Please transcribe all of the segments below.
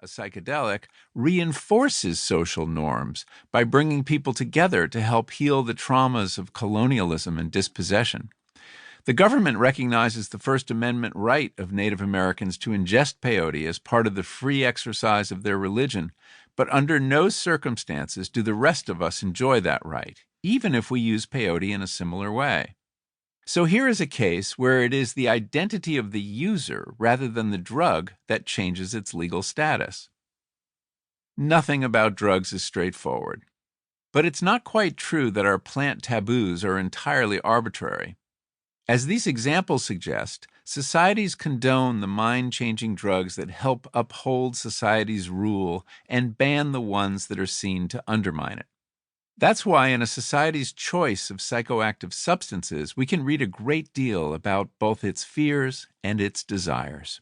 a psychedelic, reinforces social norms by bringing people together to help heal the traumas of colonialism and dispossession. The government recognizes the First Amendment right of Native Americans to ingest peyote as part of the free exercise of their religion, but under no circumstances do the rest of us enjoy that right, even if we use peyote in a similar way. So here is a case where it is the identity of the user rather than the drug that changes its legal status. Nothing about drugs is straightforward. But it's not quite true that our plant taboos are entirely arbitrary. As these examples suggest, societies condone the mind-changing drugs that help uphold society's rule and ban the ones that are seen to undermine it. That's why in a society's choice of psychoactive substances, we can read a great deal about both its fears and its desires.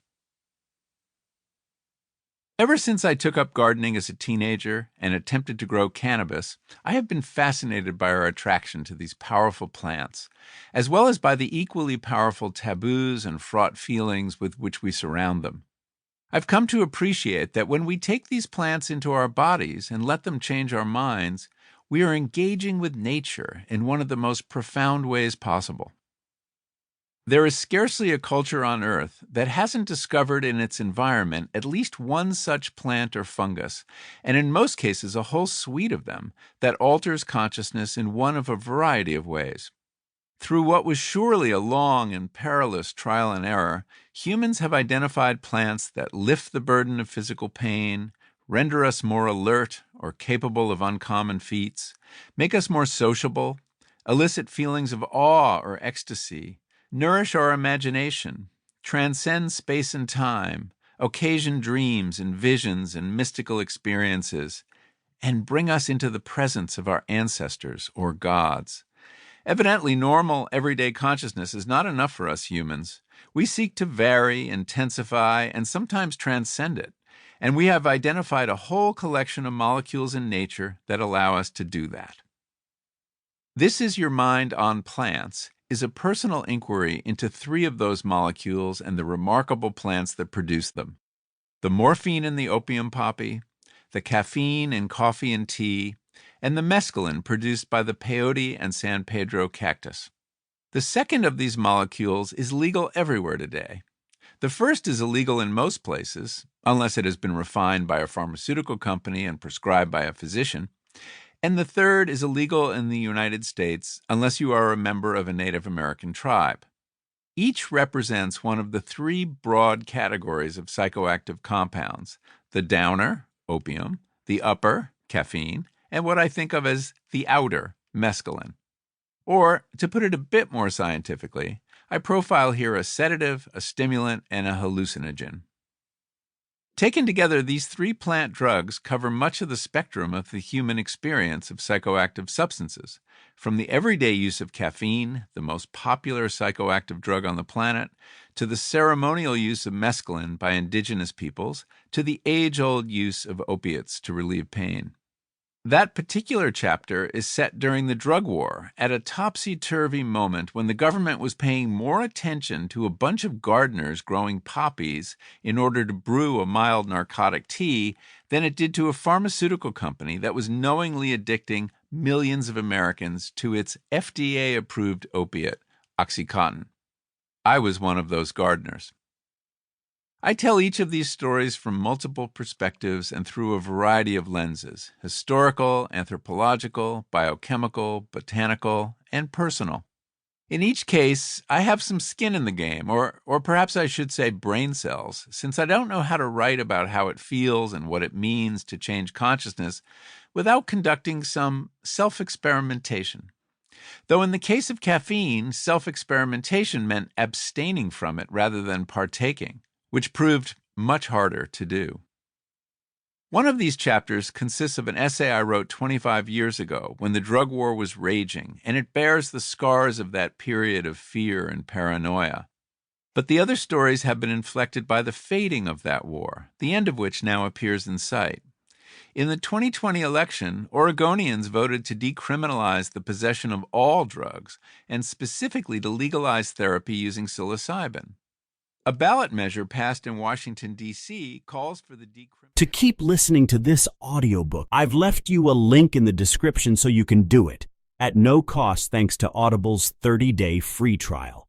Ever since I took up gardening as a teenager and attempted to grow cannabis, I have been fascinated by our attraction to these powerful plants, as well as by the equally powerful taboos and fraught feelings with which we surround them. I've come to appreciate that when we take these plants into our bodies and let them change our minds, we are engaging with nature in one of the most profound ways possible. There is scarcely a culture on Earth that hasn't discovered in its environment at least one such plant or fungus, and in most cases a whole suite of them, that alters consciousness in one of a variety of ways. Through what was surely a long and perilous trial and error, humans have identified plants that lift the burden of physical pain, render us more alert or capable of uncommon feats, make us more sociable, elicit feelings of awe or ecstasy, nourish our imagination, transcend space and time, occasion dreams and visions and mystical experiences, and bring us into the presence of our ancestors or gods. Evidently, normal, everyday consciousness is not enough for us humans. We seek to vary, intensify, and sometimes transcend it. And we have identified a whole collection of molecules in nature that allow us to do that. This Is Your Mind on Plants is a personal inquiry into three of those molecules and the remarkable plants that produce them: the morphine in the opium poppy, the caffeine in coffee and tea, and the mescaline produced by the peyote and San Pedro cactus. The second of these molecules is legal everywhere today. The first is illegal in most places, unless it has been refined by a pharmaceutical company and prescribed by a physician. And the third is illegal in the United States unless you are a member of a Native American tribe. Each represents one of the three broad categories of psychoactive compounds: the downer, opium, the upper, caffeine, and what I think of as the outer, mescaline. Or, to put it a bit more scientifically, I profile here a sedative, a stimulant, and a hallucinogen. Taken together, these three plant drugs cover much of the spectrum of the human experience of psychoactive substances, from the everyday use of caffeine, the most popular psychoactive drug on the planet, to the ceremonial use of mescaline by indigenous peoples, to the age-old use of opiates to relieve pain. That particular chapter is set during the drug war, at a topsy-turvy moment when the government was paying more attention to a bunch of gardeners growing poppies in order to brew a mild narcotic tea than it did to a pharmaceutical company that was knowingly addicting millions of Americans to its FDA-approved opiate, OxyContin. I was one of those gardeners. I tell each of these stories from multiple perspectives and through a variety of lenses: historical, anthropological, biochemical, botanical, and personal. In each case, I have some skin in the game, or perhaps I should say brain cells, since I don't know how to write about how it feels and what it means to change consciousness without conducting some self-experimentation. Though in the case of caffeine, self-experimentation meant abstaining from it rather than partaking, which proved much harder to do. One of these chapters consists of an essay I wrote 25 years ago when the drug war was raging, and it bears the scars of that period of fear and paranoia. But the other stories have been inflected by the fading of that war, the end of which now appears in sight. In the 2020 election, Oregonians voted to decriminalize the possession of all drugs, and specifically to legalize therapy using psilocybin. A ballot measure passed in Washington, D.C. calls for the decriminalization. To keep listening to this audiobook, I've left you a link in the description so you can do it at no cost thanks to Audible's 30-day free trial.